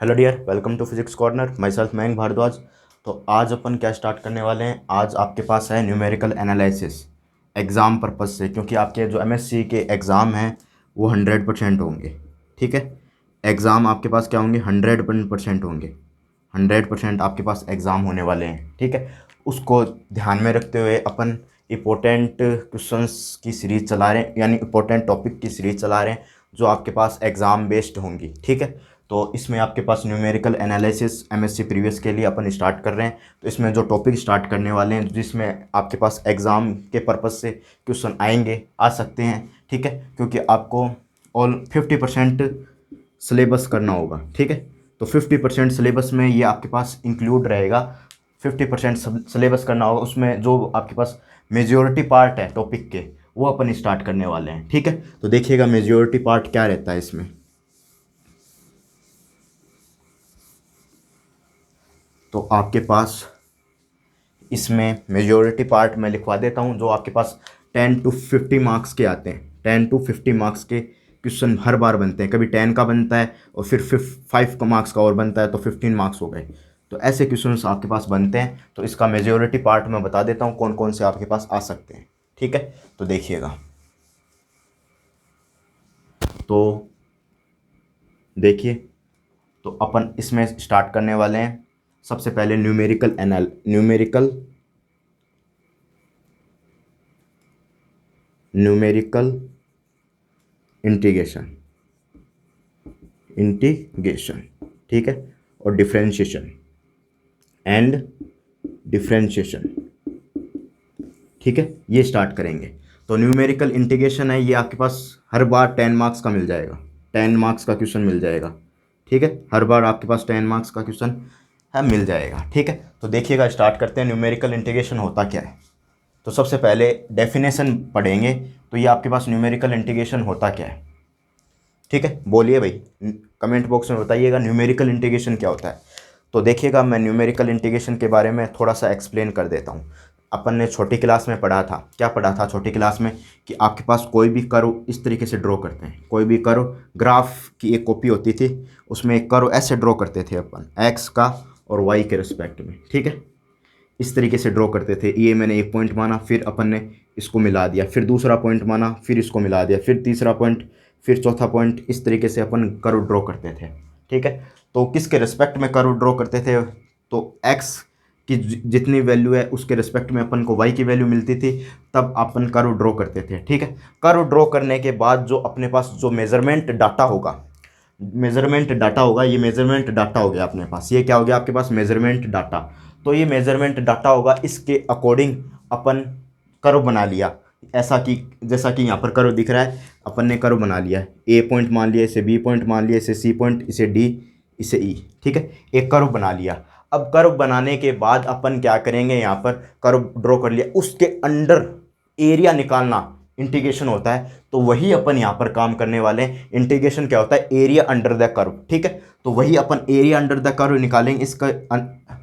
Hello dear, welcome to physics corner. Myself Mayank Bhardwaj. तो आज अपन क्या स्टार्ट करने वाले हैं। आज आपके पास है न्यूमेरिकल एनालिसिस एग्ज़ाम पर्पज़ से, क्योंकि आपके जो एमएससी के एग्ज़ाम हैं वो 100% होंगे। ठीक है, एग्ज़ाम आपके पास क्या होंगे, 100% होंगे। 100% आपके पास एग्ज़ाम होने वाले हैं। ठीक है, उसको ध्यान में रखते हुए अपन इम्पोर्टेंट क्वेश्चंस की सीरीज़ चला रहे हैं, यानी इम्पोर्टेंट टॉपिक की सीरीज़ चला रहे हैं जो आपके पास एग्ज़ाम बेस्ड होंगी। ठीक है, तो इसमें आपके पास न्यूमेरिकल एनालिसिस एमएससी प्रीवियस के लिए अपन स्टार्ट कर रहे हैं। तो इसमें जो टॉपिक स्टार्ट करने वाले हैं जिसमें आपके पास एग्ज़ाम के पर्पज़ से क्वेश्चन आएंगे, आ सकते हैं। ठीक है, क्योंकि आपको ऑल 50% सिलेबस करना होगा। ठीक है, तो 50% सिलेबस में ये आपके पास इंक्लूड रहेगा। 50% सिलेबस करना होगा, उसमें जो आपके पास मेजॉरिटी पार्ट है टॉपिक के वो अपन स्टार्ट करने वाले हैं। ठीक है, तो देखिएगा मेजॉरिटी पार्ट क्या रहता है इसमें। तो आपके पास इसमें मेजॉरिटी पार्ट मैं लिखवा देता हूँ, जो आपके पास 10 to 50 मार्क्स के आते हैं। 10 to 50 मार्क्स के क्वेश्चन हर बार बनते हैं। कभी 10 का बनता है और फिर 5 का मार्क्स का और बनता है, तो 15 मार्क्स हो गए। तो ऐसे क्वेश्चंस आपके पास बनते हैं। तो इसका मेजॉरिटी पार्ट मैं बता देता हूँ कौन कौन से आपके पास आ सकते हैं। ठीक है, तो देखिएगा। तो देखिए, तो अपन इसमें स्टार्ट करने वाले हैं। सबसे पहले न्यूमेरिकल इंटीग्रेशन। ठीक है, और डिफरेंशिएशन। ठीक है, ये स्टार्ट करेंगे। तो न्यूमेरिकल इंटीग्रेशन है, ये आपके पास हर बार 10 मार्क्स का मिल जाएगा। 10 मार्क्स का क्वेश्चन मिल जाएगा। ठीक है, हर बार आपके पास 10 मार्क्स का क्वेश्चन है, मिल जाएगा। ठीक है, तो देखिएगा, स्टार्ट करते हैं। न्यूमेरिकल इंटीग्रेशन होता क्या है। तो सबसे पहले डेफिनेशन पढ़ेंगे। तो ये आपके पास न्यूमेरिकल इंटीग्रेशन होता क्या है। ठीक है, बोलिए भाई, कमेंट बॉक्स में बताइएगा न्यूमेरिकल इंटीग्रेशन क्या होता है। तो देखिएगा, मैं न्यूमेरिकल इंटीग्रेशन के बारे में थोड़ा सा एक्सप्लेन कर देता हूँ। अपन ने छोटी क्लास में पढ़ा था, क्या पढ़ा था छोटी क्लास में, कि आपके पास कोई भी कर्व इस तरीके से ड्रॉ करते हैं। कोई भी कर्व, ग्राफ की एक कॉपी होती थी, उसमें एक कर्व ऐसे ड्रॉ करते थे अपन, एक्स का और वाई के रिस्पेक्ट में। ठीक है, इस तरीके से ड्रॉ करते थे। ये मैंने एक पॉइंट माना, फिर अपन ने इसको मिला दिया, फिर दूसरा पॉइंट माना, फिर इसको मिला दिया, फिर तीसरा पॉइंट, फिर चौथा पॉइंट। इस तरीके से अपन कर्व ड्रॉ करते थे। ठीक है, तो किसके रिस्पेक्ट में कर्व ड्रॉ करते थे, तो एक्स की जितनी वैल्यू है उसके रिस्पेक्ट में अपन को वाई की वैल्यू मिलती थी, तब अपन कर्व ड्रॉ करते थे। ठीक है, कर्व ड्रॉ करने के बाद जो अपने पास जो मेजरमेंट डाटा होगा, ये मेजरमेंट डाटा हो गया अपने पास। ये क्या हो गया आपके पास, मेजरमेंट डाटा। तो ये मेजरमेंट डाटा होगा, इसके अकॉर्डिंग अपन कर्व बना लिया। ऐसा कि जैसा कि यहाँ पर कर्व दिख रहा है, अपन ने कर्व बना लिया। ए पॉइंट मान लिया, इसे बी पॉइंट मान लिया, इसे सी पॉइंट, इसे डी, इसे ई। ठीक है, एक कर्व बना लिया। अब कर्व बनाने के बाद अपन क्या करेंगे, यहाँ पर कर्व ड्रॉ कर लिया, उसके अंडर एरिया निकालना इंटीग्रेशन होता है। तो वही अपन यहाँ पर काम करने वाले हैं। इंटीग्रेशन क्या होता है, एरिया अंडर द कर्व। ठीक है, तो वही अपन एरिया अंडर द कर्व निकालेंगे। इसका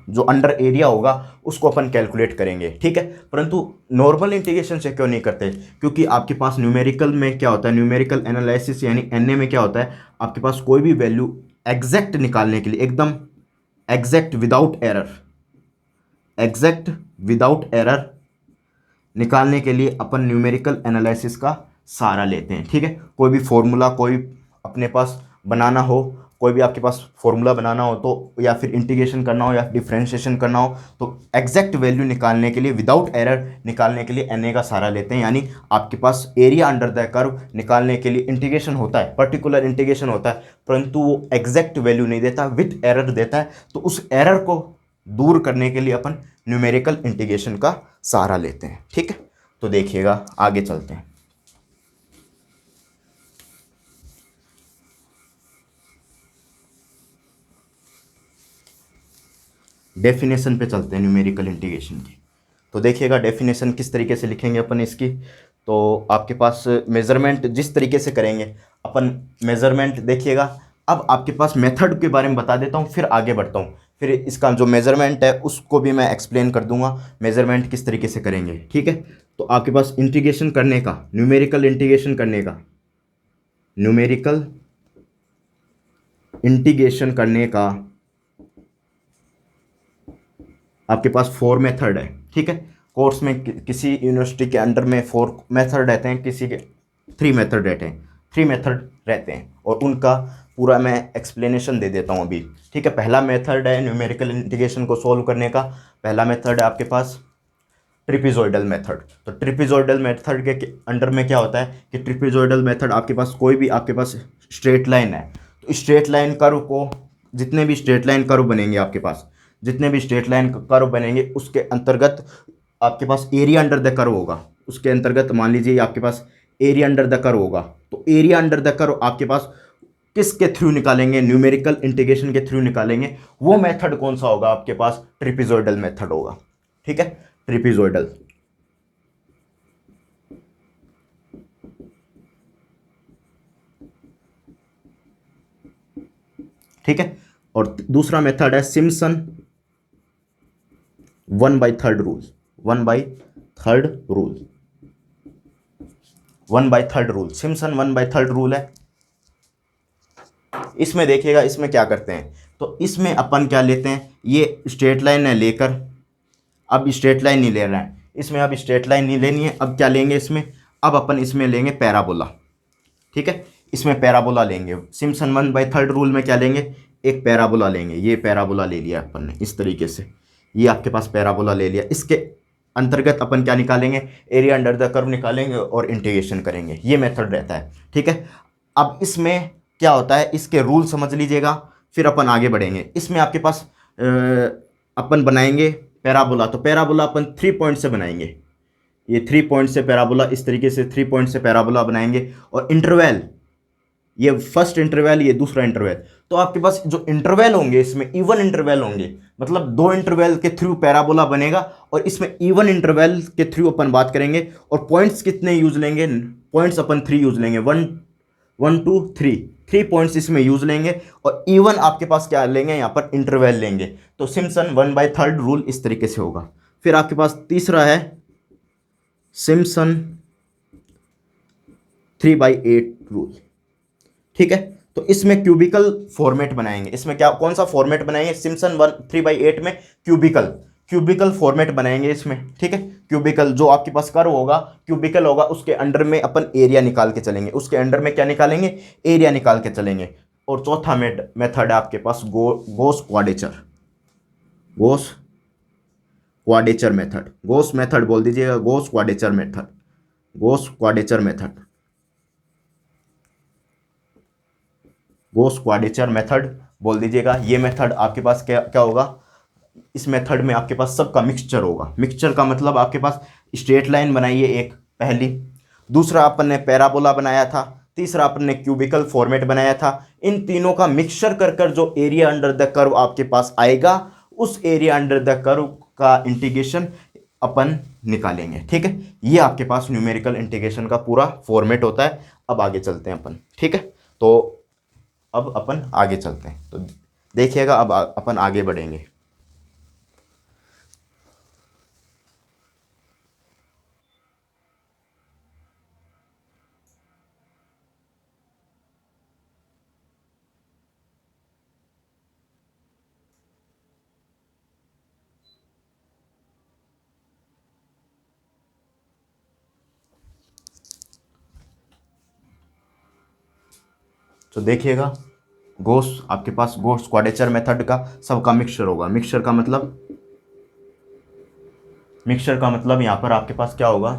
जो अंडर एरिया होगा उसको अपन कैलकुलेट करेंगे। ठीक है, परंतु नॉर्मल इंटीग्रेशन से क्यों नहीं करते, क्योंकि आपके पास न्यूमेरिकल में क्या होता है, न्यूमेरिकल एनालिसिस यानी एनए में क्या होता है, आपके पास कोई भी वैल्यू एग्जैक्ट निकालने के लिए, एकदम एग्जैक्ट विदाउट एरर निकालने के लिए अपन न्यूमेरिकल एनालिसिस का सहारा लेते हैं। ठीक है, कोई भी फॉर्मूला, कोई अपने पास बनाना हो, कोई भी आपके पास फॉर्मूला बनाना हो, तो या फिर इंटीग्रेशन करना हो या डिफरेंशिएशन करना हो, तो एग्जैक्ट वैल्यू निकालने के लिए, विदाउट एरर निकालने के लिए एनए का सहारा लेते हैं। यानी आपके पास एरिया अंडर द कर्व निकालने के लिए इंटीग्रेशन होता है, पर्टिकुलर इंटीग्रेशन होता है, परंतु वो एग्जैक्ट वैल्यू नहीं देता, विथ एरर देता है। तो उस एरर को दूर करने के लिए अपन न्यूमेरिकल इंटीग्रेशन का सहारा लेते हैं। ठीक है, तो देखिएगा, आगे चलते हैं। डेफिनेशन पे चलते हैं न्यूमेरिकल इंटीग्रेशन की। तो देखिएगा, डेफिनेशन किस तरीके से लिखेंगे अपन इसकी। तो आपके पास मेज़रमेंट जिस तरीके से करेंगे अपन, मेज़रमेंट देखिएगा। अब आपके पास मेथड के बारे में बता देता हूँ, फिर आगे बढ़ता हूँ। फिर इसका जो मेज़रमेंट है उसको भी मैं एक्सप्लेन कर दूंगा, मेज़रमेंट किस तरीके से करेंगे। ठीक है, तो आपके पास इंटीग्रेशन करने का, न्यूमेरिकल इंटीग्रेशन करने का, न्यूमेरिकल इंटीग्रेशन करने का आपके पास 4 मेथड है, ठीक है। कोर्स में किसी यूनिवर्सिटी के अंडर में 4 मेथड रहते हैं, किसी के 3 मेथड रहते हैं, 3 मेथड रहते हैं, और उनका पूरा मैं एक्सप्लेनेशन दे देता हूँ अभी, ठीक है। पहला मेथड है न्यूमेरिकल इंटीग्रेशन को सॉल्व करने का, पहला मेथड है आपके पास ट्रिपिजोइडल मेथड। तो ट्रिपिजोइडल मेथड के अंडर में क्या होता है कि ट्रिपिजोइडल मेथड आपके पास कोई भी आपके पास स्ट्रेट लाइन है, तो स्ट्रेट लाइन कर्व को, जितने भी स्ट्रेट लाइन कर्व बनेंगे आपके पास, जितने भी स्ट्रेट लाइन कर्व बनेंगे उसके अंतर्गत आपके पास एरिया अंडर द कर्व होगा। उसके अंतर्गत मान लीजिए आपके पास एरिया अंडर द कर्व होगा, तो एरिया अंडर द कर्व आपके पास किसके थ्रू निकालेंगे, न्यूमेरिकल इंटीग्रेशन के थ्रू निकालेंगे। वो मेथड कौन सा होगा आपके पास, ट्रिपिजोइडल मेथड होगा, ठीक है, ट्रिपिजोइडल। ठीक है। और दूसरा मेथड है Simpson 1/3 rule, 1/3 rule, 1/3 rule, Simpson 1/3 rule है। इसमें देखिएगा, इसमें क्या करते हैं, तो इसमें अपन क्या लेते हैं, ये स्ट्रेट लाइन है लेकर, अब स्ट्रेट लाइन नहीं ले रहे हैं इसमें, अब स्ट्रेट लाइन नहीं लेनी है, अब क्या लेंगे इसमें, अब अपन इसमें लेंगे पैराबोला, ठीक है। इसमें पैराबोला लेंगे, सिम्पसन 1/3 रूल में क्या लेंगे, एक पैराबोला लेंगे। ये पैराबोला ले लिया अपन ने इस तरीके से, ये आपके पास पैराबोला ले लिया। इसके अंतर्गत अपन क्या निकालेंगे, एरिया अंडर द कर्व निकालेंगे और इंटीग्रेशन करेंगे। ये मेथड रहता है, ठीक है। अब इसमें क्या होता है, इसके रूल समझ लीजिएगा, फिर अपन आगे बढ़ेंगे। इसमें आपके पास अपन बनाएंगे पैराबोला, तो पैराबोला अपन 3 पॉइंट से बनाएंगे। ये 3 पॉइंट से पैराबोला, इस तरीके से 3 पॉइंट से पैराबोला बनाएंगे। और इंटरवल, ये फर्स्ट इंटरवल, ये दूसरा इंटरवल, तो आपके पास जो इंटरवल होंगे इसमें इवन इंटरवल होंगे, मतलब 2 इंटरवल के थ्रू पैराबोला बनेगा। और इसमें इवन इंटरवल के थ्रू अपन बात करेंगे। और पॉइंट्स कितने यूज लेंगे, पॉइंट्स अपन 3 यूज लेंगे, 1 1 2 3, 3 पॉइंट्स इसमें यूज लेंगे। और इवन आपके पास क्या लेंगे, यहाँ पर इंटरवल लेंगे। तो सिम्पसन 1/3 रूल इस तरीके से होगा। फिर आपके पास तीसरा है सिम्पसन 3/8 रूल, ठीक है। तो इसमें क्यूबिकल फॉर्मेट बनाएंगे। इसमें क्या, कौन सा फॉर्मेट बनाएंगे, सिम्पसन 3/8 में क्यूबिकल, क्यूबिकल फॉर्मेट बनाएंगे इसमें, ठीक है। क्यूबिकल, जो आपके पास कर्व होगा क्यूबिकल होगा, उसके अंडर में अपन एरिया निकाल के चलेंगे, उसके अंडर में क्या निकालेंगे, एरिया निकाल के चलेंगे। और चौथा मेथड है आपके पास गोस क्वाड्रेचर, गोस क्वाड्रेचर मेथड, गोस मेथड बोल दीजिएगा, गोस क्वाड्रेचर मेथड, गोस क्वाड्रेचर मेथड, गोस क्वाड्रेचर मेथड बोल दीजिएगा। ये मेथड आपके पास क्या क्या होगा, इस मेथड में आपके पास सबका मिक्सचर होगा। मिक्सचर का मतलब आपके पास स्ट्रेट लाइन बनाइए एक पहली, दूसरा अपन ने पैराबोला बनाया था, तीसरा अपन ने क्यूबिकल फॉर्मेट बनाया था। इन तीनों का मिक्सचर कर कर जो एरिया अंडर द कर्व आपके पास आएगा, उस एरिया अंडर द कर्व का इंटीग्रेशन अपन निकालेंगे, ठीक है। ये आपके पास न्यूमेरिकल इंटीग्रेशन का पूरा फॉर्मेट होता है। अब आगे चलते हैं अपन, ठीक है। तो अब अपन आगे चलते हैं, तो देखिएगा अब अपन आगे बढ़ेंगे। तो देखिएगा, गोस आपके पास गोस क्वाड्रेचर मेथड का सबका मिक्सचर होगा। मिक्सचर का मतलब, मिक्सचर का मतलब यहाँ पर आपके पास क्या होगा,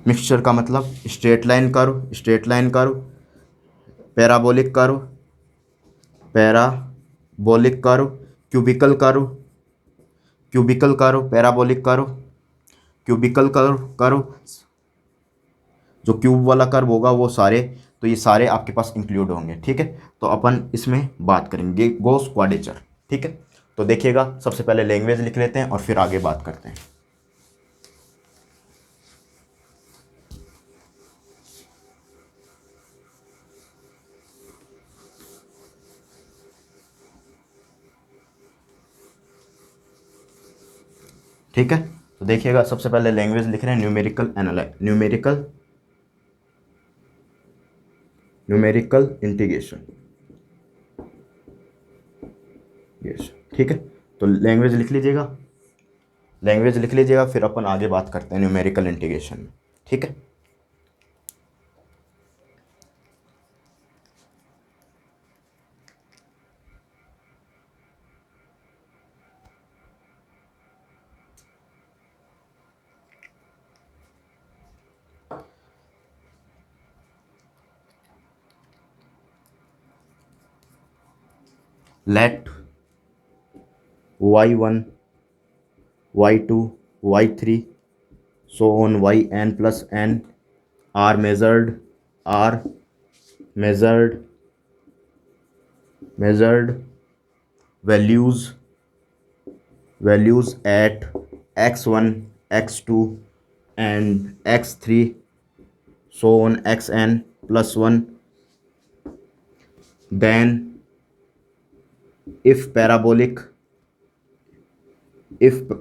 मिक्सचर का मतलब straight line curve, straight line curve, parabolic curve, parabolic curve, cubical curve, cubical curve, parabolic curve, cubical curve, curve जो क्यूब वाला कर्व होगा वो सारे, तो ये सारे आपके पास इंक्लूड होंगे, ठीक है। तो अपन इसमें बात करेंगे गोस क्वाड्रेचर, ठीक है। तो देखिएगा, सबसे पहले लैंग्वेज लिख लेते हैं और फिर आगे बात करते हैं। ठीक है, तो देखिएगा, सबसे पहले लैंग्वेज लिख रहे हैं न्यूमेरिकल इंटीग्रेशन। यस, ठीक है। तो लैंग्वेज लिख लीजिएगा, फिर अपन आगे बात करते हैं न्यूमेरिकल इंटीग्रेशन में, ठीक है। Let y1 y2 y3 so on yn plus n are measured values at x1 x2 and x3 so on xn plus 1, then if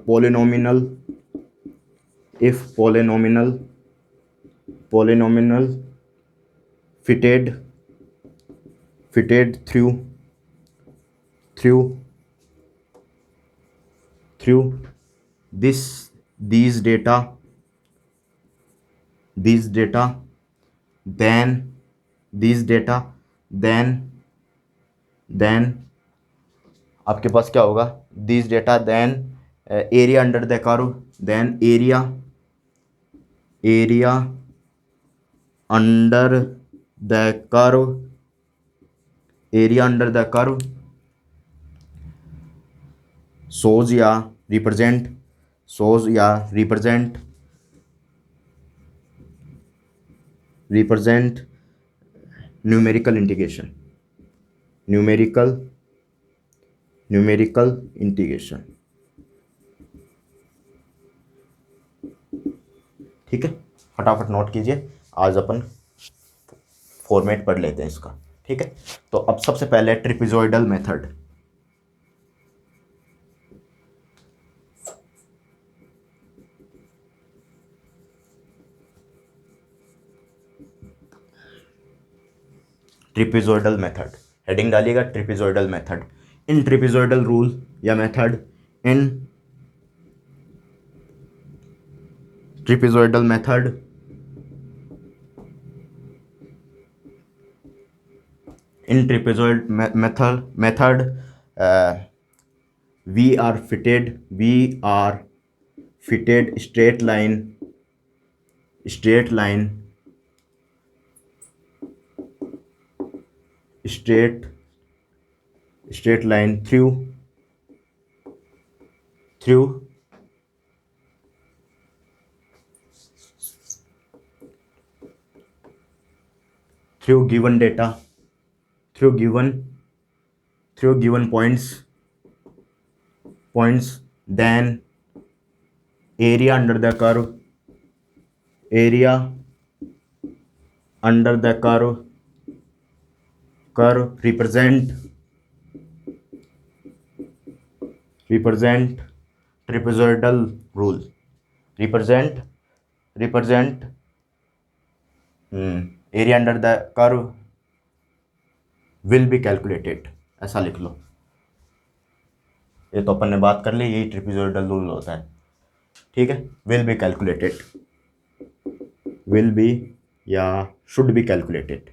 polynomial fitted through these data, then आपके पास क्या होगा, this data, then area under the curve, then area under the curve shows या represent numerical integration, ठीक है। फटाफट note कीजिए, आज अपन फॉर्मेट पढ़ लेते हैं इसका, ठीक है। तो अब सबसे पहले trapezoidal method. Trapezoidal method, heading डालिएगा trapezoidal method. In trapezoidal rule या method, in trapezoidal method we are fitted straight line through given data, through given points, then area under the curve represent trapezoidal rule, represent area under the curve will be calculated, ऐसा लिख लो। ये तो अपन ने बात कर ली, यही trapezoidal rule होता है, ठीक है। Will be calculated, will be या शुड बी कैलकुलेटेड,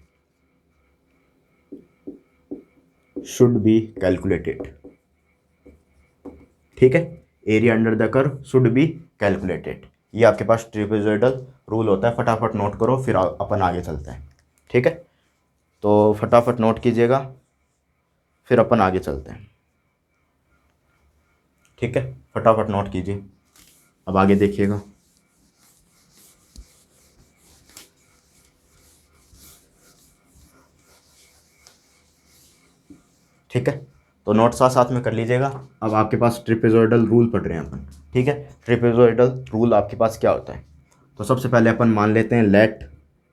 ठीक है। Area under the curve should be calculated, ये आपके पास ट्रेपेजॉइडल रूल होता है। फटाफट नोट करो, फिर अपन आगे चलते हैं, ठीक है। तो फटाफट नोट कीजिएगा, फिर अपन आगे चलते हैं, ठीक है। फटाफट नोट कीजिए, अब आगे देखिएगा। ठीक है, तो नोट साथ में कर लीजिएगा। अब आपके पास ट्रेपेजॉइडल रूल पढ़ रहे हैं अपन, ठीक है। ट्रेपेजॉइडल रूल आपके पास क्या होता है, तो सबसे पहले अपन मान लेते हैं लेट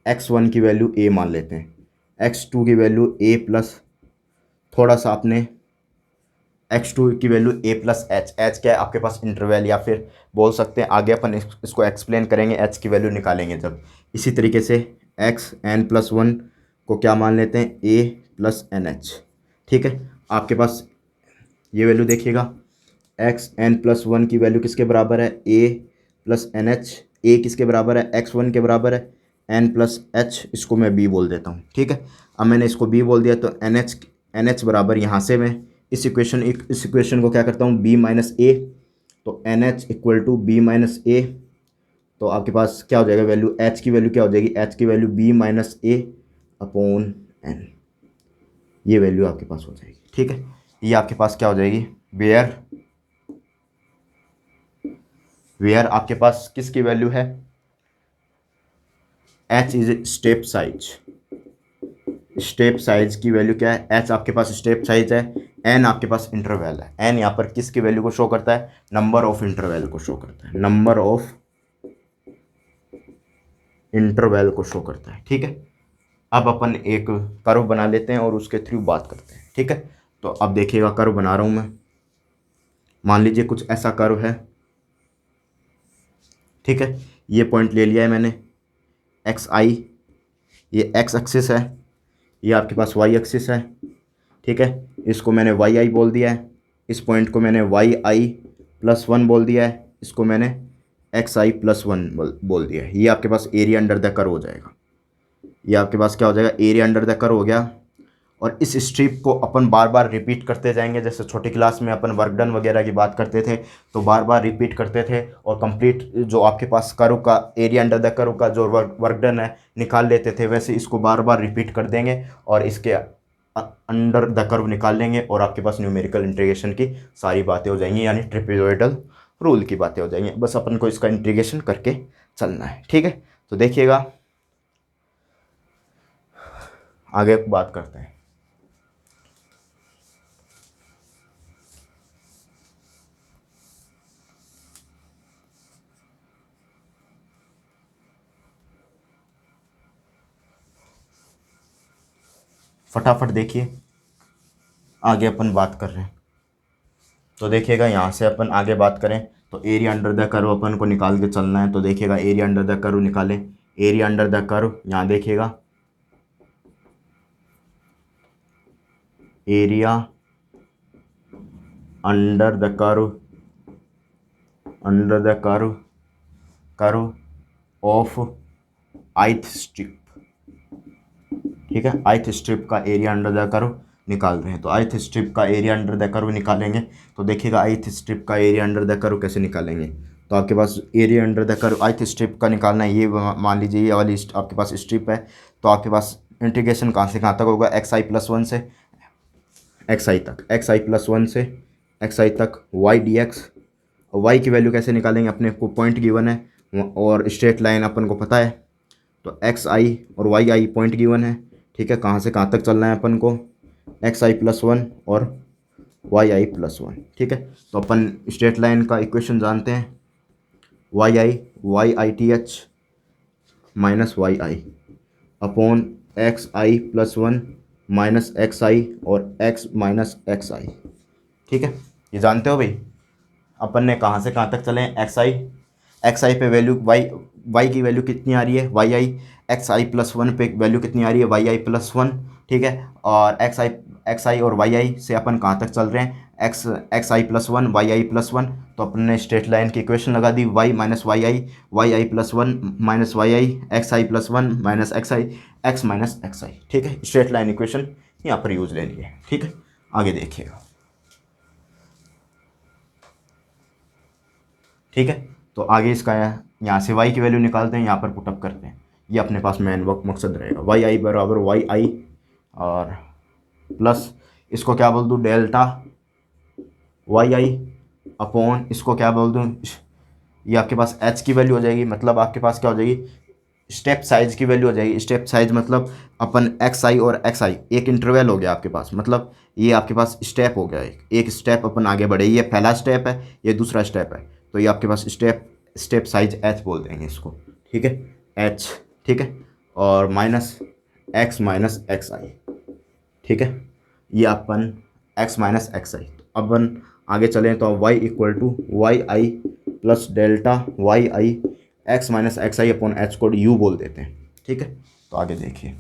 x1 की वैल्यू a मान लेते हैं, x2 की वैल्यू a प्लस थोड़ा सा आपने x2 की value a plus H, H क्या है आपके पास इंटरवल, या फिर बोल सकते हैं आगे अपन इसको एक्सप्लेन करेंगे, h की वैल्यू निकालेंगे जब। इसी तरीके से x n प्लस वन को क्या मान लेते हैं, a प्लस एन एच। ठीक है, आपके पास ये वैल्यू देखिएगा, एक्स एन प्लस वन की वैल्यू किसके बराबर है, ए प्लस एन एच। ए किसके बराबर है, एक्स वन के बराबर है, एन प्लस एच, इसको मैं बी बोल देता हूँ। ठीक है, अब मैंने इसको बी बोल दिया, तो एन एच बराबर यहाँ से मैं इस इक्वेशन को क्या करता हूँ, बी माइनस ए, तो N H equal to B minus A. तो आपके पास क्या हो जाएगा वैल्यू, एच की वैल्यू क्या हो जाएगी, एच की वैल्यू बी माइनस ए अपॉन एन, ये वैल्यू आपके पास हो जाएगी। ठीक है, ये आपके पास क्या हो जाएगी, वेयर आपके पास किसकी वैल्यू है, h is step size, step size की वैल्यू क्या है, h आपके पास स्टेप साइज है, n आपके पास इंटरवल है। n यहाँ पर किसकी वैल्यू को शो करता है, नंबर ऑफ इंटरवल को शो करता है, नंबर ऑफ इंटरवल को शो करता है। ठीक है, अब अपन एक कर्व बना लेते हैं और उसके थ्रू बात करते हैं। ठीक है, तो अब देखिएगा कर्व बना रहा हूँ मैं, मान लीजिए कुछ ऐसा कर्व है। ठीक है, ये पॉइंट ले लिया है मैंने, एक्स आई, ये एक्स एक्सिस है, ये आपके पास वाई एक्सिस है। ठीक है, इसको मैंने वाई आई बोल दिया है, इस पॉइंट को मैंने वाई आई प्लस वन बोल दिया है, इसको मैंने एक्स आई प्लस वन बोल दिया है। ये आपके पास एरिया अंडर द कर्व हो जाएगा, ये आपके पास क्या हो जाएगा, एरिया अंडर द कर्व हो गया। और इस स्ट्रिप को अपन बार बार रिपीट करते जाएंगे, जैसे छोटी क्लास में अपन वर्क डन वगैरह की बात करते थे तो बार बार रिपीट करते थे, और कंप्लीट जो आपके पास कर्व का एरिया अंडर द कर्व का जो वर्क डन है निकाल लेते थे, वैसे इसको बार बार रिपीट कर देंगे और इसके अंडर द कर्व निकाल लेंगे, और आपके पास न्यूमेरिकल इंटीग्रेशन की सारी बातें हो जाएंगी, यानी ट्रेपेजॉइडल रूल की बातें हो जाएंगी। बस अपन को इसका इंटीग्रेशन करके चलना है। ठीक है, तो देखिएगा आगे बात करते हैं। फटाफट देखिए, आगे अपन बात कर रहे हैं, तो देखिएगा यहाँ से अपन आगे बात करें तो एरिया अंडर द कर्व अपन को निकाल के चलना है। तो देखिएगा एरिया अंडर द कर्व निकालें, एरिया अंडर द कर्व यहाँ देखिएगा, area under the curve, under the curve, curve of ith strip. ठीक है, आइथ स्ट्रिप का एरिया अंडर द कर्व निकाल रहे हैं, तो आइथ स्ट्रिप का एरिया अंडर द कर्व निकालेंगे। तो देखिएगा आइथ स्ट्रिप का एरिया अंडर द कर्व कैसे निकालेंगे, तो आपके पास area under the curve ith strip का निकालना है। ये मान लीजिए ये वाली आपके पास स्ट्रिप है, तो आपके पास इंटीग्रेशन कहाँ से कहाँ तक होगा, एक्स आई प्लस वन से एक्स आई तक, एक्स आई प्लस वन से एक्स आई तक वाई डी एक्स। वाई की वैल्यू कैसे निकालेंगे, अपने को पॉइंट गिवन है और स्ट्रेट लाइन अपन को पता है, तो एक्स आई और वाई आई पॉइंट गिवन है। ठीक है, कहाँ से कहाँ तक चलना है अपन को, एक्स आई प्लस वन और वाई आई प्लस वन। ठीक है, तो अपन स्ट्रेट लाइन का इक्वेशन जानते हैं, Y I T H minus Y I upon X I plus one minus X I और एक्स माइनस एक्स आई। ठीक है, ये जानते हो भाई। अपन ने कहाँ से कहाँ तक चले, एक्स आई पे वैल्यू वाई की वैल्यू कितनी आ रही है, Y I, x I plus one पे वैल्यू कितनी आ रही है, वाई आई प्लस वन। ठीक है, और एक्स आई और वाई आई से अपन कहाँ तक चल रहे हैं, x I plus one Y I plus one. तो अपन ने स्ट्रेट लाइन की इक्वेशन लगा दी, Y I plus one minus Y I, x I plus one minus X I, X minus X आई। ठीक है, स्ट्रेट लाइन इक्वेशन यहाँ पर use ले लिए। ठीक है, आगे देखिएगा। ठीक है, तो आगे इसका यहाँ से y की वैल्यू निकालते हैं, यहाँ पर पुटअप करते हैं, ये अपने पास मेन मकसद रहेगा। वाई आई बराबर वाई आई और प्लस इसको क्या बोल दूँ, डेल्टा वाई आई अपॉन इसको क्या बोल दूँ, ये आपके पास h की वैल्यू हो जाएगी, मतलब आपके पास क्या हो जाएगी, स्टेप साइज की वैल्यू हो जाएगी। स्टेप साइज मतलब अपन एक्स आई और एक्स आई एक इंटरवल हो गया आपके पास, मतलब ये आपके पास स्टेप हो गया, एक स्टेप अपन आगे बढ़े, ये पहला स्टेप है, ये दूसरा स्टेप है, तो ये आपके पास स्टेप साइज एच बोल देंगे इसको। ठीक है, एच। ठीक है, और माइनस एक्स आई। ठीक है, ये अपन एक्स माइनस एक्स आई, अपन आगे चलें तो y equal to Y I plus delta Y I X minus X I upon H को u बोल देते हैं। ठीक है, तो आगे देखिए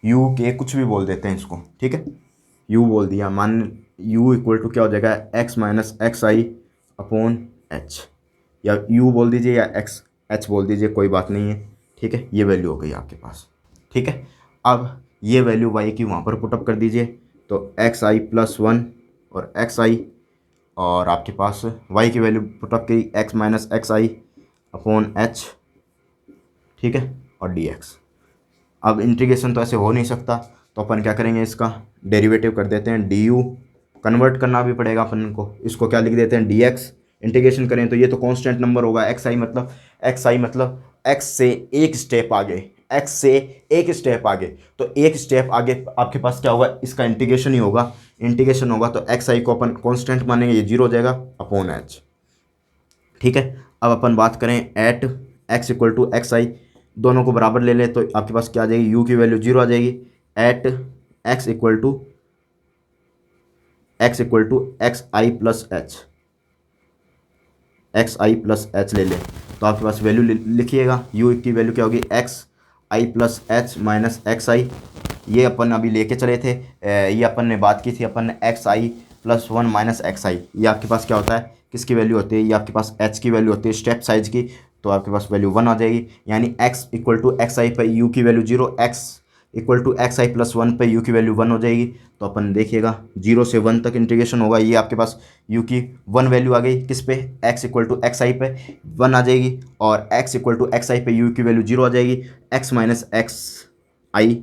u के कुछ भी बोल देते हैं इसको। ठीक है, u बोल दिया, मान u इक्वल टू क्या हो जाएगा x minus X I upon H, या u बोल दीजिए या एक्स एच बोल दीजिए, कोई बात नहीं है। ठीक है, ये वैल्यू हो गई आपके पास। ठीक है, अब ये वैल्यू y की वहाँ पर पुटअप कर दीजिए, तो एक्स आई प्लस वन और एक्स आई, और आपके पास y की वैल्यू पुटअप की x minus X I upon H. ठीक है, और dx। अब इंटीग्रेशन तो ऐसे हो नहीं सकता, तो अपन क्या करेंगे, इसका डेरिवेटिव कर देते हैं, du कन्वर्ट करना भी पड़ेगा अपन को, इसको क्या लिख देते हैं dx। इंटीग्रेशन करें तो ये तो कांस्टेंट नंबर होगा, xi मतलब x से एक स्टेप आगे, x से एक स्टेप आगे, तो एक स्टेप आगे आपके पास क्या होगा, इसका इंटीग्रेशन ही होगा। इंटीग्रेशन होगा तो xi को अपन कांस्टेंट मानेंगे, ये जीरो हो जाएगा अपॉन h। ठीक है, अब अपन बात करें at x equal to X I, दोनों को बराबर ले लें तो आपके पास क्या आ जाएगी, u की वैल्यू जीरो आ जाएगी। At x equal to X I plus H, X I plus H ले लें तो आपके पास वैल्यू लिखिएगा, u की वैल्यू क्या होगी, X I plus H minus X I. ये अपन अभी लेके चले थे, ये अपन ने बात की थी, अपन ने x I plus one minus X I, ये आपके पास क्या होता है, किसकी वैल्यू होती है, ये आपके पास h की वैल्यू होती है स्टेप साइज की, तो आपके पास वैल्यू वन आ जाएगी। यानी x equal to X I पे u की value zero, x equal to X I plus one पे u की वैल्यू वन हो जाएगी। तो अपन देखिएगा जीरो से वन तक इंटीग्रेशन होगा, ये आपके पास u की वन वैल्यू आ गई, किस पे, x equal to X I पे वन आ जाएगी, और x equal to X I पे u की वैल्यू जीरो आ जाएगी, x minus X I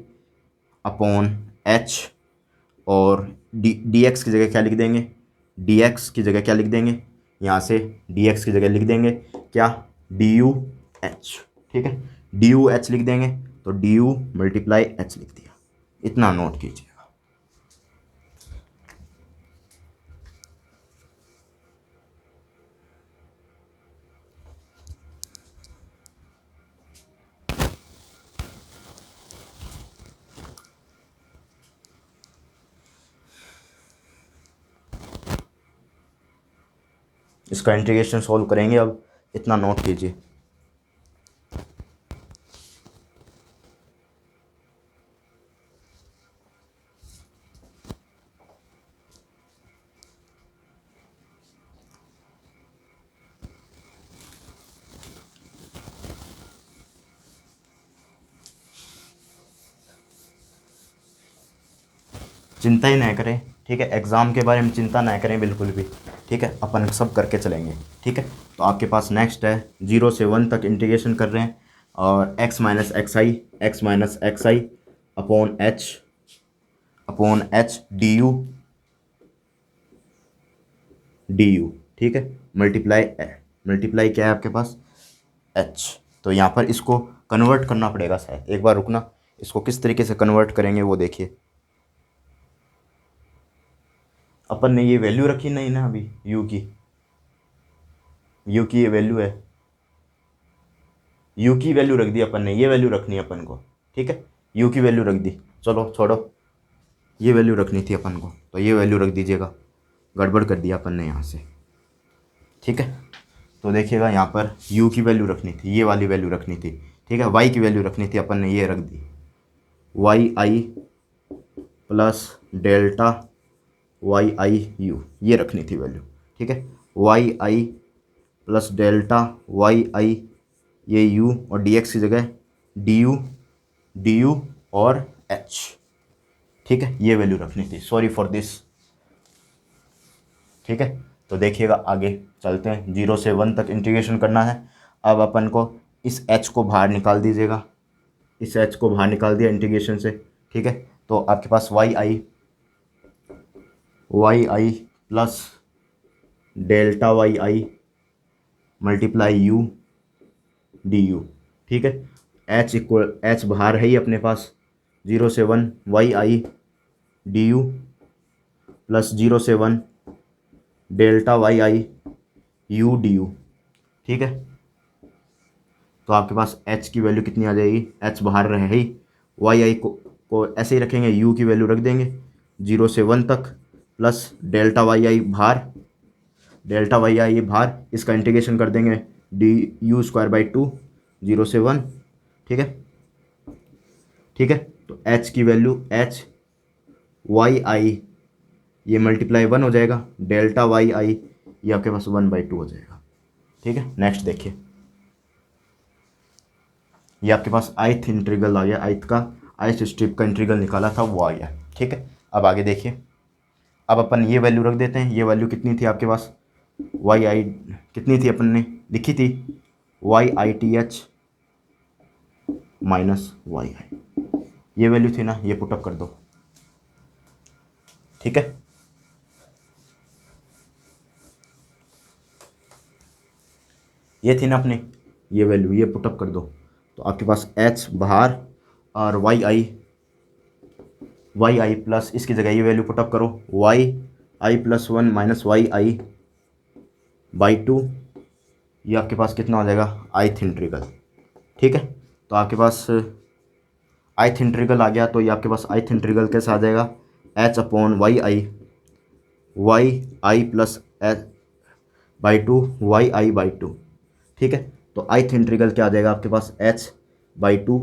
upon H, और डी एक्स की जगह क्या लिख देंगे, डी एक्स की जगह क्या लिख देंगे, यहाँ से डी एक्स की जगह लिख देंगे क्या, डी यू एच। ठीक है, डी यू एच लिख देंगे, तो डी यू मल्टीप्लाई एच लिख दिया, इतना नोट कीजिएगा। इसका इंटीग्रेशन सॉल्व करेंगे, अब इतना नोट कीजिए। चिंता ही ना करें, ठीक है, एग्ज़ाम के बारे में चिंता ना करें बिल्कुल भी। ठीक है, अपन सब करके चलेंगे। ठीक है, तो आपके पास नेक्स्ट है, जीरो से वन तक इंटीग्रेशन कर रहे हैं, और x minus X I upon H D U. ठीक है, मल्टीप्लाई क्या है आपके पास, h। तो यहाँ पर इसको कन्वर्ट करना पड़ेगा शायद, एक बार रुकना, इसको किस तरीके से कन्वर्ट करेंगे वो देखिए। अपन ने ये वैल्यू रखी नहीं ना अभी, u की ये वैल्यू है, u की वैल्यू रख दी अपन ने, ये वैल्यू रखनी है अपन को। ठीक है, u की वैल्यू रख दी, चलो छोड़ो, ये वैल्यू रखनी थी अपन को, तो ये वैल्यू रख दीजिएगा, गड़बड़ कर दिया अपन ने यहाँ से। ठीक है, तो देखिएगा यहाँ पर u की वैल्यू रखनी थी, ये वाली वैल्यू रखनी थी। ठीक है, y की वैल्यू रखनी थी, अपन ने ये रख दी, Y I plus delta Y I U, ये रखनी थी वैल्यू। ठीक है, Y I plus delta Y I, ये u, और dx की जगह डी यू और h। ठीक है, ये वैल्यू रखनी थी, सॉरी फॉर दिस। ठीक है, तो देखिएगा आगे चलते हैं, जीरो से वन तक इंटीग्रेशन करना है। अब अपन को इस h को बाहर निकाल दीजिएगा, इस h को बाहर निकाल दिया इंटीग्रेशन से। ठीक है, तो आपके पास Y I plus delta Y I multiply U D U. ठीक है, एच बाहर है ही अपने पास, जीरो से one Y I D U plus zero से one delta Y I U D U. ठीक है, तो आपके पास h की वैल्यू कितनी आ जाएगी, h बाहर रहे ही, वाई आई को ऐसे ही रखेंगे, u की वैल्यू रख देंगे, 0 से 1 तक प्लस डेल्टा वाई आई भार, डेल्टा वाई आई भार, इसका इंटीग्रेशन कर देंगे du²/2 0 से 1। ठीक है, ठीक है। तो h की वैल्यू h वाई आई ये मल्टीप्लाई 1 हो जाएगा, डेल्टा वाई आई ये आपके पास 1/2 हो जाएगा। ठीक है, नेक्स्ट देखिए, ये आपके पास आइथ इंटीग्रल आ गया, आइथ का आइथ स्ट्रिप का इंटीग्रल निकाला था वो आ गया। ठीक है, अब आगे देखिए, अब अपन ये वैल्यू रख देते हैं। ये वैल्यू कितनी थी आपके पास, वाई आई कितनी थी अपन ने लिखी थी, Y I T H minus Y I, ये वैल्यू थी ना, ये पुटअप कर दो। ठीक है, ये थी ना अपनी ये वैल्यू, ये पुटअप कर दो। तो आपके पास h बाहर और वाई आई प्लस इसकी जगह ये वैल्यू पुटअप करो, Y I plus 1 minus Y I by 2, ये आपके पास कितना हो जाएगा, आइथ इंटीग्रल। ठीक है, तो आपके पास आइथ इंटीग्रल आ गया। तो ये आपके पास आइथ इंटीग्रल कैसे आ जाएगा, h/वाई I plus H by 2 Y I by 2। ठीक है, तो आइथ इंटीग्रल क्या आ जाएगा आपके पास, h/2,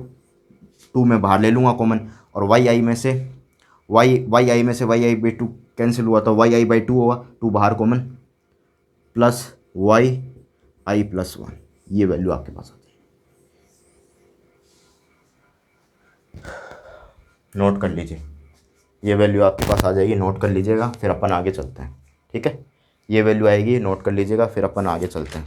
2 में बाहर ले लूँगा कॉमन, और वाई आई बाई 2 कैंसिल हुआ, तो वाई आई बाई 2 होगा, 2 बाहर common, plus Y I plus 1, ये वैल्यू आपके पास आ जाएगी। नोट कर लीजिए, ये वैल्यू आपके पास आ जाएगी, नोट कर लीजिएगा, फिर अपन आगे चलते हैं। ठीक है, ये वैल्यू आएगी, नोट कर लीजिएगा, फिर अपन आगे चलते हैं।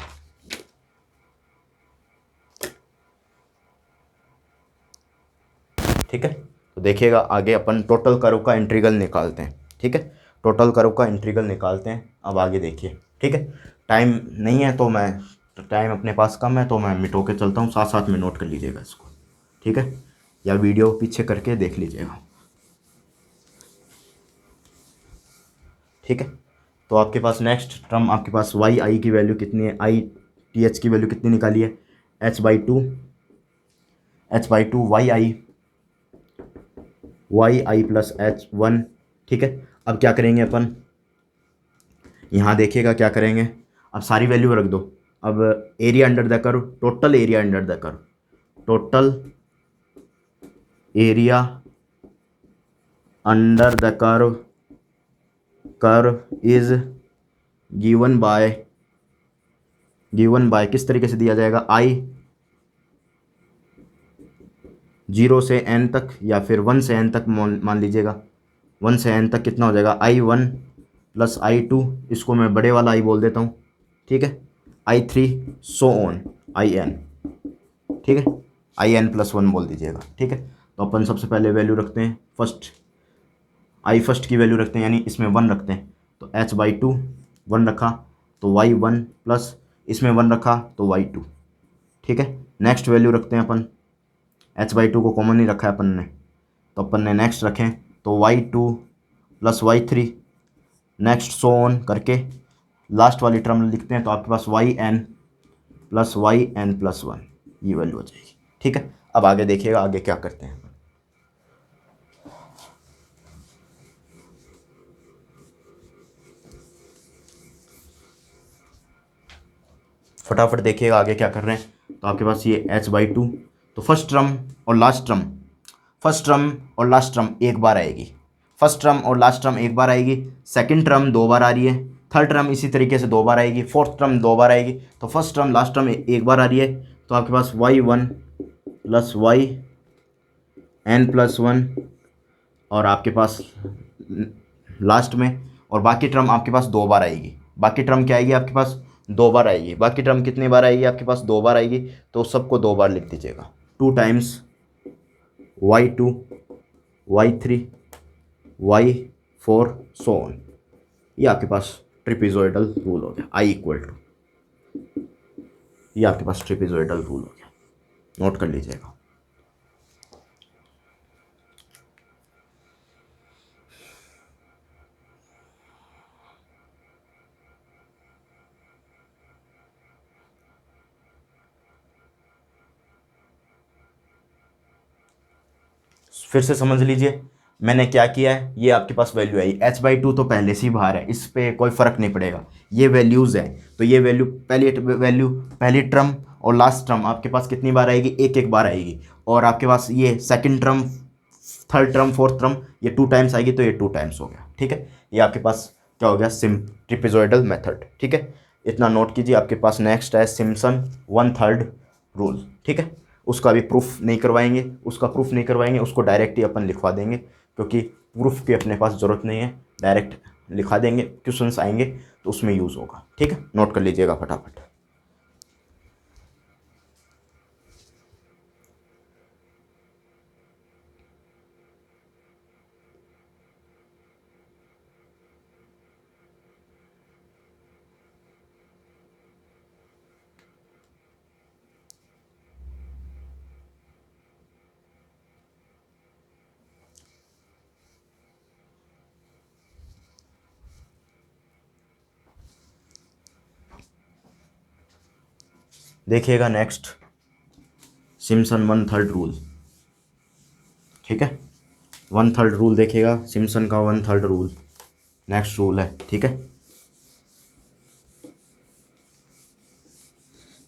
ठीक है, तो देखिएगा आगे अपन टोटल कर्व का इंटीग्रल निकालते हैं। ठीक है, टोटल कर्व का इंटीग्रल निकालते हैं, अब आगे देखिए। ठीक है, टाइम नहीं है तो टाइम अपने पास कम है तो मैं मिटो के चलता हूँ, साथ साथ में नोट कर लीजिएगा इसको। ठीक है, या वीडियो पीछे करके देख लीजिएगा। ठीक है, तो आपके पास नेक्स्ट टर्म आपके पास वाई आई की वैल्यू कितनी है, आई टी एच की वैल्यू कितनी निकाली है, h/2 Y I plus h1। ठीक है, अब क्या करेंगे अपन, यहाँ देखिएगा क्या करेंगे, अब सारी वैल्यू रख दो। अब area under the curve, total area under the curve, total area under the curve is given by किस तरीके से दिया जाएगा, आई 0 से n तक या फिर 1 से n तक मान लीजिएगा, 1 से n तक कितना हो जाएगा, I1 प्लस I2, इसको मैं बड़े वाला आई बोल देता हूँ। ठीक है, I3 सो ऑन IN। ठीक है, IN प्लस 1 बोल दीजिएगा। ठीक है, तो अपन सबसे पहले वैल्यू रखते हैं, फर्स्ट की वैल्यू रखते हैं, यानी इसमें 1 रखते हैं, तो h/2 1 रखा, तो y1 प्लस इसमें 1 रखा तो y2। ठीक है, नेक्स्ट वैल्यू रखते हैं अपन, h/2 को कॉमन नहीं रखा है अपन ने, तो अपन ने नेक्स्ट रखें, तो y2 plus y3, next so on करके लास्ट वाली टर्म लिखते हैं, तो आपके पास yn प्लस 1 ये वैल्यू हो जाएगी। ठीक है, अब आगे देखिएगा आगे क्या करते हैं। फटाफट देखिएगा आगे क्या कर रहे हैं। तो आपके पास ये h/2, तो फर्स्ट टर्म और लास्ट टर्म एक बार आएगी, फर्स्ट टर्म और लास्ट टर्म एक बार आएगी, सेकंड टर्म 2 बार आ रही है, थर्ड टर्म इसी तरीके से 2 बार आएगी, फोर्थ टर्म 2 बार आएगी, तो फर्स्ट टर्म लास्ट टर्म एक बार आ रही है, तो आपके पास y1 प्लस yn प्लस 1, और आपके पास लास्ट में, और बाकी टर्म आपके पास 2 बार आएगी। बाकी टर्म क्या आएगी आपके पास, 2 बार आएगी। बाकी टर्म कितनी बार आएगी आपके पास, 2 बार आएगी, तो सबको 2 बार लिख दीजिएगा, 2 times y2 y3 y4 so on. ये आपके पास ट्रिपिजोइडल रूल हो गया, I=, ये आपके पास ट्रिपिजोइडल रूल हो गया, नोट कर लीजिएगा। फिर से समझ लीजिए, मैंने क्या किया है, ये आपके पास वैल्यू आई h/2 तो पहले से ही बाहर है, इस पे कोई फ़र्क नहीं पड़ेगा, ये वैल्यूज़ है। तो ये वैल्यू पहली टर्म और लास्ट टर्म आपके पास कितनी बार आएगी, एक एक बार आएगी। और आपके पास ये second term, third term, fourth term, ये 2 टाइम्स आएगी, तो ये 2 टाइम्स हो गया। ठीक है, ये आपके पास क्या हो गया, ट्रिपेजॉइडल मेथड। ठीक है, इतना नोट कीजिए। आपके पास नेक्स्ट है सिम्पसन 1/3 रूल। ठीक है, उसका भी प्रूफ नहीं करवाएंगे, उसको डायरेक्ट ही अपन लिखवा देंगे, क्योंकि प्रूफ की अपने पास ज़रूरत नहीं है, डायरेक्ट लिखा देंगे, क्वेश्चंस आएंगे तो उसमें यूज़ होगा। ठीक है, नोट कर लीजिएगा फटाफट। देखिएगा नेक्स्ट सिम्पसन 1/3 रूल। ठीक है, 1/3 रूल देखिएगा, सिम्पसन का 1/3 रूल नेक्स्ट रूल है। ठीक है,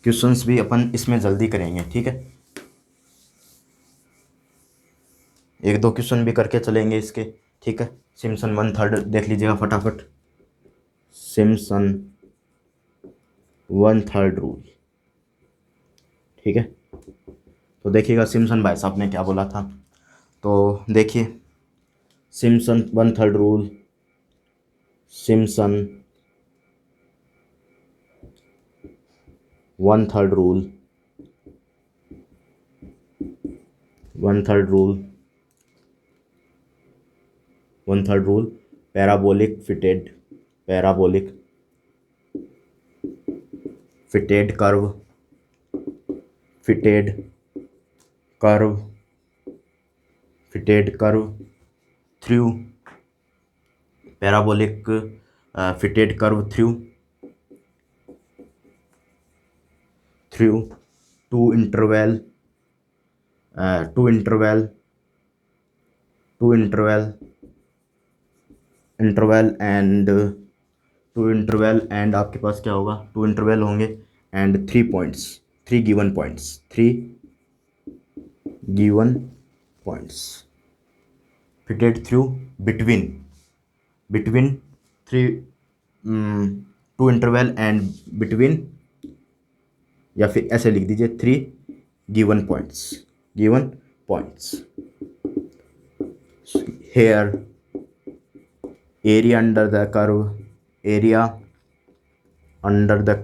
क्वेश्चंस भी अपन इसमें जल्दी करेंगे। ठीक है, एक दो क्वेश्चन भी करके चलेंगे इसके। ठीक है, सिम्पसन 1/3 देख लीजिएगा फटाफट, सिम्पसन 1/3 रूल। ठीक है, तो देखिएगा सिम्पसन भाई साहब ने क्या बोला था, तो देखिए Simpson 1/3 rule, Simpson 1/3 rule, 1/3 rule, 1/3 rule, parabolic fitted curve, fitted curve, fitted curve through parabolic fitted curve through two interval two interval and आपके पास क्या होगा, 2 इंटरवल होंगे and 3 given points fitted through between 3 2 interval and between, या फिर ऐसे लिख दीजिए 3 given points here area under the curve area under the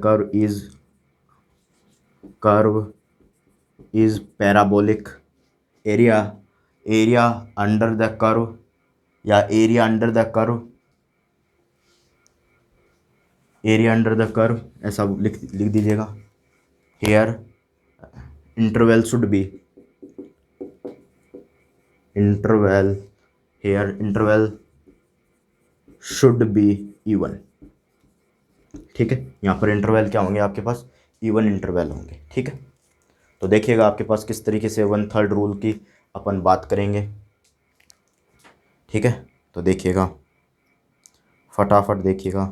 curve is parabolic, area under the curve या area under the curve ऐसा लिख दीजिएगा। here interval should be even। ठीक है, यहाँ पर इंटरवल क्या होंगे आपके पास, इवन इंटरवल होंगे। ठीक है, तो देखिएगा आपके पास किस तरीके से 1/3 रूल की अपन बात करेंगे। ठीक है, तो देखिएगा फटाफट, देखिएगा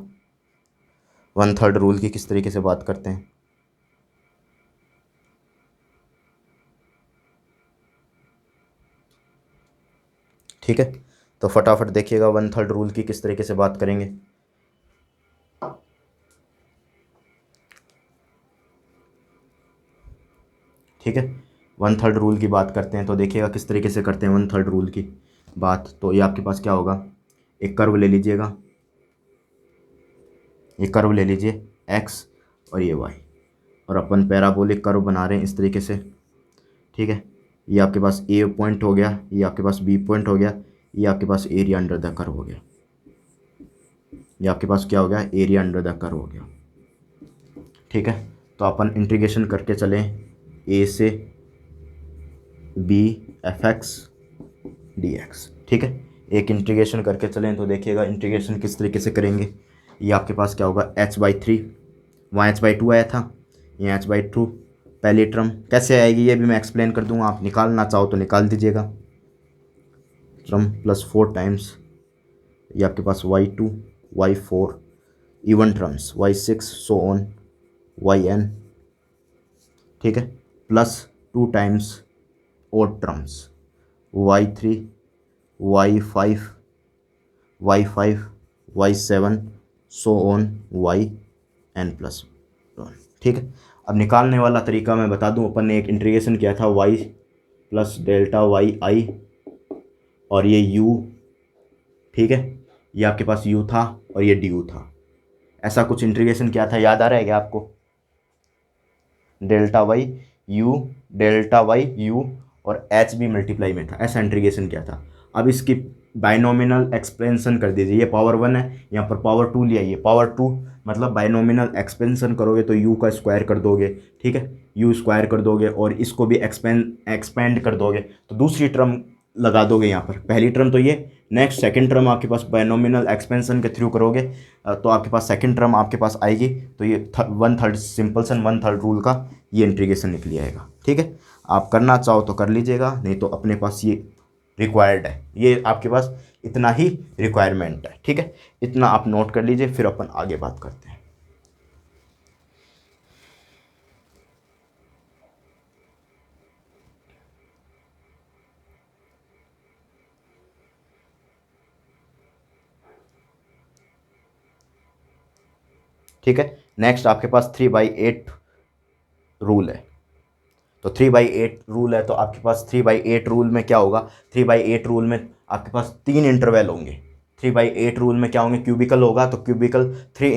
1/3 रूल की किस तरीके से बात करते हैं। ठीक है, तो फटाफट देखिएगा 1/3 रूल की किस तरीके से बात करेंगे। ठीक है, 1/3 रूल की बात करते हैं, तो देखिएगा किस तरीके से करते हैं 1/3 रूल की बात। तो ये आपके पास क्या होगा, एक कर्व ले लीजिएगा, एक कर्व ले लीजिए एक्स और ये वाई, और अपन पैराबोलिक कर्व बना रहे हैं इस तरीके से। ठीक है, ये आपके पास ए पॉइंट हो गया, ये आपके पास बी पॉइंट हो गया, ये आपके पास एरिया अंडर द कर्व हो गया, ये आपके पास क्या हो गया, एरिया अंडर द कर्व हो गया। ठीक है, तो अपन इंटीग्रेशन करके चलें ए से B F X D X. ठीक है, एक इंटीग्रेशन करके चलें, तो देखिएगा इंटीग्रेशन किस तरीके से करेंगे। ये आपके पास क्या होगा, h/3, वहाँ h/2 आया था, यहाँ h/2 पहली टर्म कैसे आएगी ये भी मैं एक्सप्लेन कर दूंगा, आप निकालना चाहो तो निकाल दीजिएगा। टर्म प्लस 4 टाइम्स ये आपके पास y2 y4 even terms y6 so on yn, ठीक है, plus 2 times odd terms y3 y5 y5 y7 so on yn plus 1, ठीक है। अब निकालने वाला तरीका मैं बता दूं, अपन ने एक इंटीग्रेशन किया था y प्लस डेल्टा वाई आई और ये u, ठीक है, ये आपके पास u था और ये du था, ऐसा कुछ इंटीग्रेशन किया था, याद आ रहा है क्या आपको? डेल्टा वाई यू और एच भी मल्टीप्लाई में था, ऐसा इंटीग्रेशन किया था। अब इसकी बाइनोमिनल एक्सपेंशन कर दीजिए, ये पावर 1 है, यहाँ पर पावर 2 लिया, ये पावर 2 मतलब बाइनोमिनल एक्सपेंशन करोगे तो u का स्क्वायर कर दोगे, ठीक है, u स्क्वायर कर दोगे और इसको भी एक्सपेंड कर दोगे तो दूसरी टर्म लगा दोगे यहाँ पर। पहली टर्म तो ये, नेक्स्ट सेकंड टर्म आपके पास बाइनोमिनल एक्सपेंशन के थ्रू करोगे तो आपके पास सेकंड टर्म आपके पास आएगी, तो ये 1/3 सिंपलसन 1/3 रूल का ये इंटीग्रेशन निकल आएगा, ठीक है। आप करना चाहो तो कर लीजिएगा, नहीं तो अपने पास ये रिक्वायर्ड है, ये आपके पास इतना ही रिक्वायरमेंट है, ठीक है, इतना आप नोट कर लीजिए, फिर अपन आगे बात करते हैं। ठीक है, नेक्स्ट आपके पास 3/8 रूल है, तो 3/8 रूल है तो आपके पास 3/8 रूल में क्या होगा, 3/8 रूल में आपके पास 3 इंटरवल होंगे। 3/8 रूल में क्या होंगे, क्यूबिकल होगा तो क्यूबिकल 3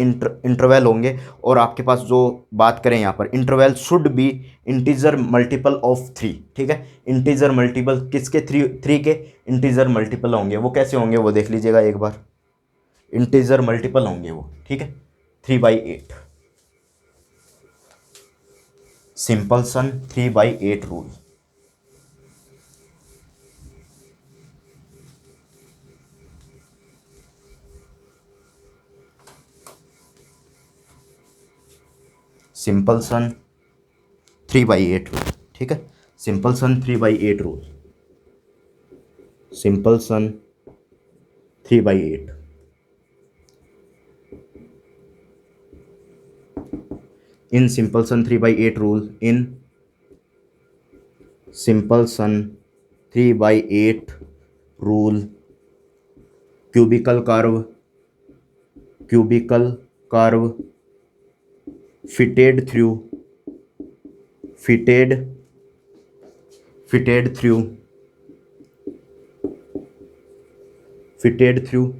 इंटरवल होंगे, और आपके पास जो बात करें यहाँ पर interval should be integer multiple of 3, ठीक है। इंटीजर मल्टीपल किसके, 3 के इंटीजर मल्टीपल होंगे, वो कैसे होंगे वो देख लीजिएगा एक बार, इंटीजर मल्टीपल होंगे वो, ठीक है। 3/8 सिंपलसन 3/8 रूल, सिंपलसन 3/8 रूल, ठीक है, सिंपलसन 3/8 rule, सिंपलसन 3/8 in Simpleson 3/8 rule, in Simpleson 3/8 rule, cubical curve fitted through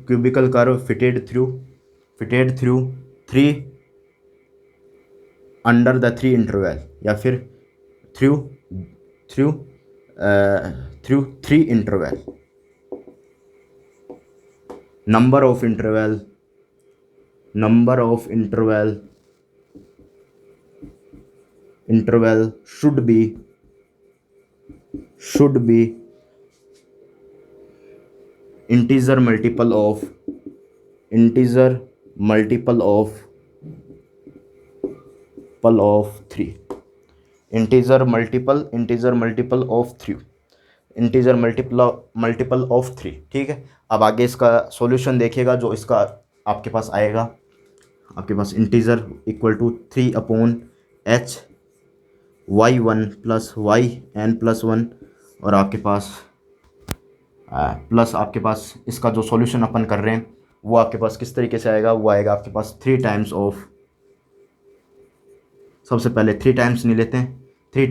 cubical curve fitted through 3 under the 3 interval, या फिर through 3 interval, number of interval should be integer multiple of 3, integer multiple of 3, ठीक है। अब आगे इसका solution देखिएगा, जो इसका आपके पास आएगा, आपके पास integer equal to 3/h y1 plus yn plus 1, और आपके पास प्लस आपके पास इसका जो सॉल्यूशन अपन कर रहे हैं वो आपके पास किस तरीके से आएगा, वो आएगा आपके पास 3 टाइम्स ऑफ, सबसे पहले 3 टाइम्स नहीं लेते हैं, 2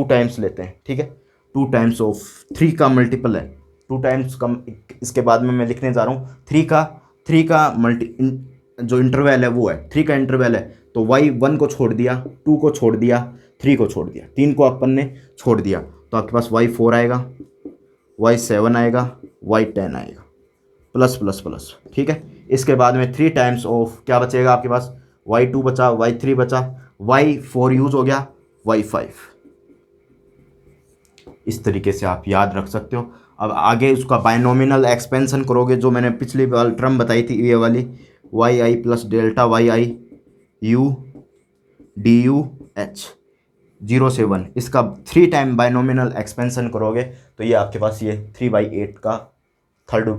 टाइम्स लेते हैं, ठीक है। 2 टाइम्स ऑफ 3 का मल्टीपल है, 2 टाइम्स कम, इसके बाद में मैं लिखने जा रहा हूँ 3 का जो इंटरवल है वो है 3 का इंटरवल है, तो y1 को छोड़ दिया, 2 को छोड़ दिया, 3 को छोड़ दिया, 3 को अपन ने छोड़ दिया, तो आपके पास y4 आएगा, y7 आएगा, y10 आएगा, प्लस प्लस प्लस, ठीक है। इसके बाद में 3 टाइम्स ऑफ क्या बचेगा आपके पास, y2 बचा, y3 बचा, y4 यूज हो गया, y5, इस तरीके से आप याद रख सकते हो। अब आगे उसका बाइनोमिनल एक्सपेंशन करोगे, जो मैंने पिछली बार टर्म बताई थी ये वाली, Y I plus delta Y I U D U H, 0 से 1, इसका 3 टाइम बाइनोमिनल एक्सपेंशन करोगे तो ये आपके पास ये 3/8 का थर्ड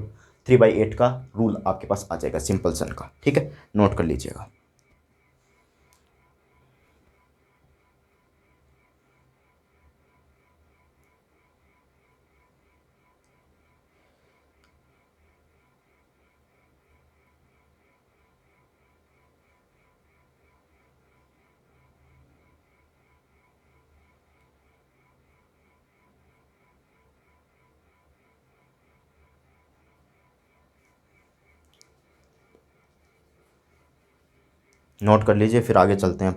3/8 का रूल आपके पास आ जाएगा सिंपलसन का। ठीक है, नोट कर लीजिएगा। नोट कर लीजिए, फिर आगे चलते हैं।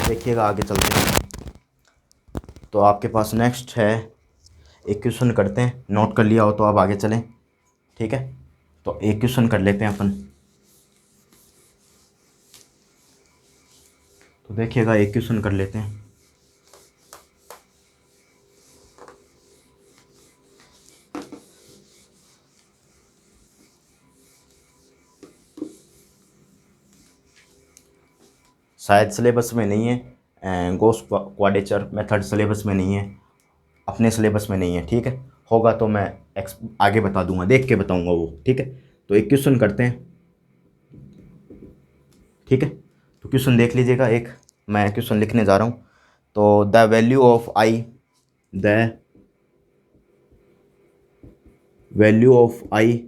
देखिएगा, आगे चलते हैं। तो आपके पास नेक्स्ट है, एक क्वेश्चन करते हैं। नोट कर लिया हो तो आप आगे चलें। ठीक है, तो एक क्वेश्चन कर लेते हैं अपन। तो देखिएगा, एक क्वेश्चन कर लेते हैं। शायद सिलेबस में नहीं है, गोस क्वाड्रेचर मेथड सिलेबस में नहीं है, अपने सिलेबस में नहीं है। ठीक है, होगा तो मैं आगे बता दूंगा, देख के बताऊंगा वो। ठीक है, तो एक क्वेश्चन करते हैं। ठीक है, तो क्वेश्चन देख लीजिएगा। एक मैं क्वेश्चन लिखने जा रहा हूँ। तो the value of I, the value of I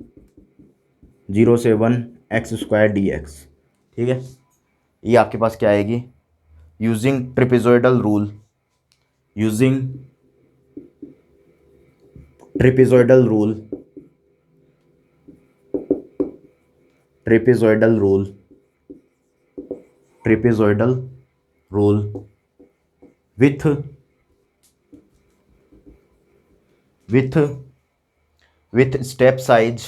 0 से 1 x² dx। ठीक है, ये आपके पास क्या आएगी? Using trapezoidal rule, using trapezoidal rule, trapezoidal rule, trapezoidal rule with with with step size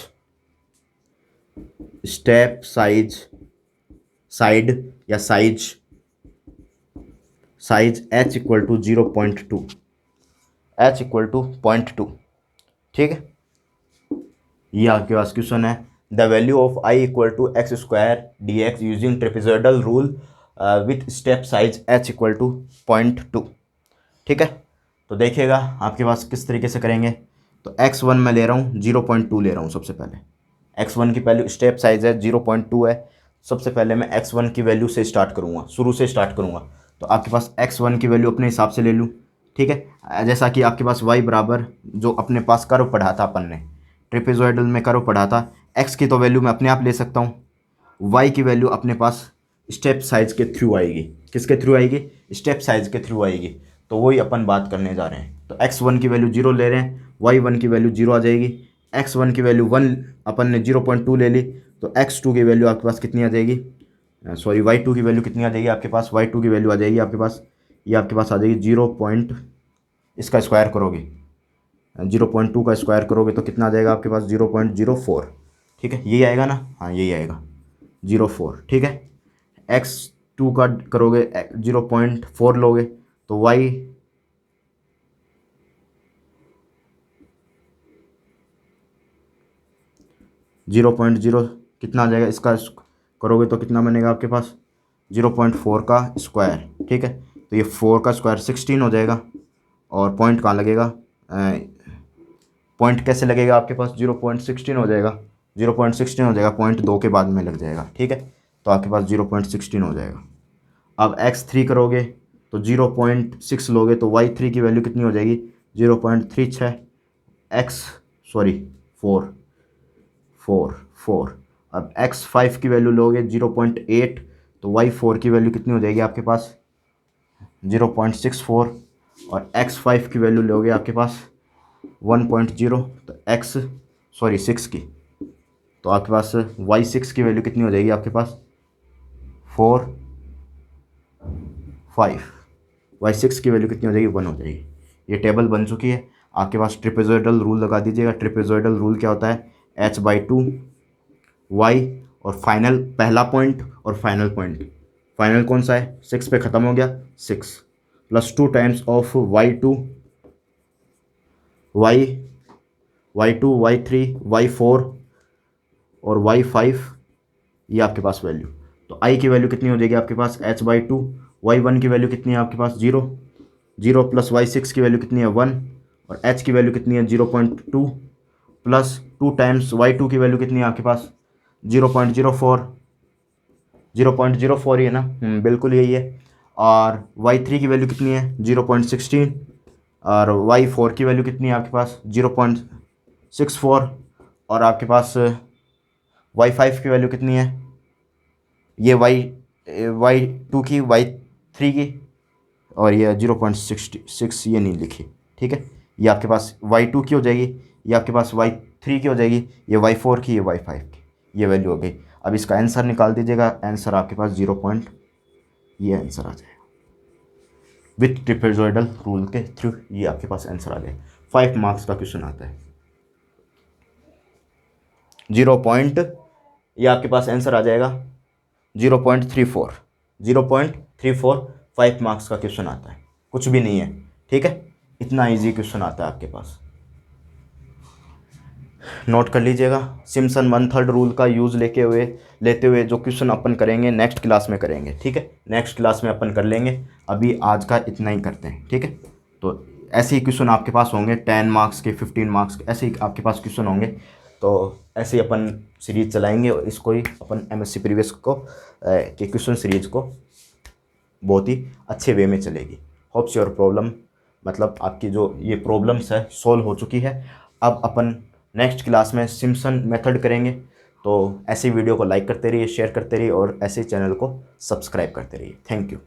side या size h equal to 0.2, h equal to 0.2। ठीक है, ये आपके पास क्वेश्चन है। The value of I equal to x² dx using trapezoidal rule with step size h equal to 0.2। ठीक है, तो देखिएगा आपके पास किस तरीके से करेंगे। तो x1 मैं ले रहा हूँ, 0.2 ले रहा हूँ। सबसे पहले x1 की वैल्यू, स्टेप साइज है 0.2 है। सबसे पहले मैं x1 की वैल्यू से स्टार्ट करूँगा, शुरू से स्टार्ट करूँगा। तो आपके पास x1 की वैल्यू अपने हिसाब से ले लूँ। ठीक है, जैसा कि आपके पास y बराबर, जो अपने पास कर्व पढ़ा था अपन ने, ट्रेपेजॉइडल में कर्व पढ़ा था, x की तो वैल्यू मैं अपने आप ले सकता हूँ, y की वैल्यू अपने पास स्टेप साइज के थ्रू आएगी। किसके थ्रू आएगी? स्टेप साइज के थ्रू आएगी। तो वही अपन बात करने जा रहे हैं। तो x1 की वैल्यू 0 ले रहे हैं, y1 की वैल्यू 0 आ जाएगी। x1 की वैल्यू 1 अपन ने 0.2 ले ली, तो x2 की वैल्यू आपके पास कितनी आ जाएगी? सॉरी, y2 की वैल्यू कितनी आ जाएगी आपके पास? y2 की वैल्यू आ जाएगी आपके पास, ये आपके पास आ जाएगी 0 पॉइंट, इसका स्क्वायर करोगे 0.2 का स्क्वायर करोगे तो कितना आ जाएगा आपके पास? 0.04। ठीक है, यही आएगा ना? हाँ, यही आएगा 0.4। ठीक है, x2 का करोगे 0.4 लोगे तो y 0.0 कितना आ जाएगा? इसका करोगे तो कितना बनेगा आपके पास? 0.4 का स्क्वायर। ठीक है, तो ये 4 का स्क्वायर 16 हो जाएगा। और पॉइंट कहाँ लगेगा? पॉइंट कैसे लगेगा आपके पास? 0.16 हो जाएगा, 0.16 हो जाएगा, 0.2 के बाद में लग जाएगा। ठीक है, तो आपके पास 0.16 हो जाएगा। अब x3 करोगे तो 0.6 लोगे तो y3 की वैल्यू कितनी हो जाएगी? 0.36 x, सॉरी 4 4 4। अब x5 की वैल्यू लोगे 0.8 तो y4 की वैल्यू कितनी हो जाएगी आपके पास? 0.64। और x5 की वैल्यू लोगे आपके पास 1.0 तो x, सॉरी 6 की, तो आपके पास y6 की वैल्यू कितनी हो जाएगी आपके पास? 4 5। y6 की वैल्यू कितनी हो जाएगी? 1 हो जाएगी। ये टेबल बन चुकी है। आपके पास ट्रिपेजोइडल रूल लगा दीजिएगा। ट्रिपेजोइडल रूल क्या होता है, h/2 y और फाइनल पहला पॉइंट और फाइनल पॉइंट, फाइनल कौन सा है 6 पे ख़त्म हो गया, 6 plus 2 times of y2 y3 y4 और y5, ये आपके पास वैल्यू। तो i की वैल्यू कितनी हो जाएगी आपके पास h/2, y1 की वैल्यू कितनी है आपके पास 0 0 प्लस y6 की वैल्यू कितनी है 1 और h की वैल्यू कितनी है 0.2 प्लस 2 टाइम्स y2 की वैल्यू कितनी है आपके पास 0.04, 0.04 ही है ना, बिल्कुल यही है। और y3 की वैल्यू कितनी है 0.16 और y4 की वैल्यू कितनी है आपके पास 0.64 और आपके पास y5 की वैल्यू कितनी है, ये y2 की y3 की और ये 0.66, ये नहीं लिखी, ठीक है। ये आपके पास y2 की हो जाएगी, ये आपके पास y3 की हो जाएगी, ये y4 की, ये y5 की, ये वैल्यू हो गई। अब इसका आंसर निकाल दीजिएगा, आंसर आपके पास 0 पॉइंट, ये आंसर आ जाएगा विथ ट्रिपेजोइडल रूल के थ्रू, ये आपके पास आंसर आ जाएगा। 5 मार्क्स का क्वेश्चन आता है 0 पॉइंट, ये आपके पास आंसर आ जाएगा 0.34, 0.34, 5 मार्क्स का क्वेश्चन आता है, कुछ भी नहीं है, ठीक है। इतना इजी क्वेश्चन आता है आपके पास, नोट कर लीजिएगा। सिम्पसन 1/3 रूल का यूज़ लेते हुए जो क्वेश्चन अपन करेंगे नेक्स्ट क्लास में करेंगे, ठीक है। नेक्स्ट क्लास में अपन कर लेंगे, अभी आज का इतना ही करते हैं, ठीक है। तो ऐसे ही क्वेश्चन आपके पास होंगे 10 मार्क्स के, 15 मार्क्स के, ऐसे ही आपके पास क्वेश्चन होंगे। तो ऐसे ही अपन सीरीज चलाएंगे और इसको ही अपन MSc प्रीवियस को के क्वेश्चन सीरीज को बहुत ही अच्छे वे में चलेगी। होप्स योर प्रॉब्लम, मतलब आपकी जो ये प्रॉब्लम्स है सॉल्व हो चुकी है। अब अपन नेक्स्ट क्लास में सिम्पसन मेथड करेंगे। तो ऐसे वीडियो को लाइक करते रहिए, शेयर करते रहिए और ऐसे चैनल को सब्सक्राइब करते रहिए। Thank you.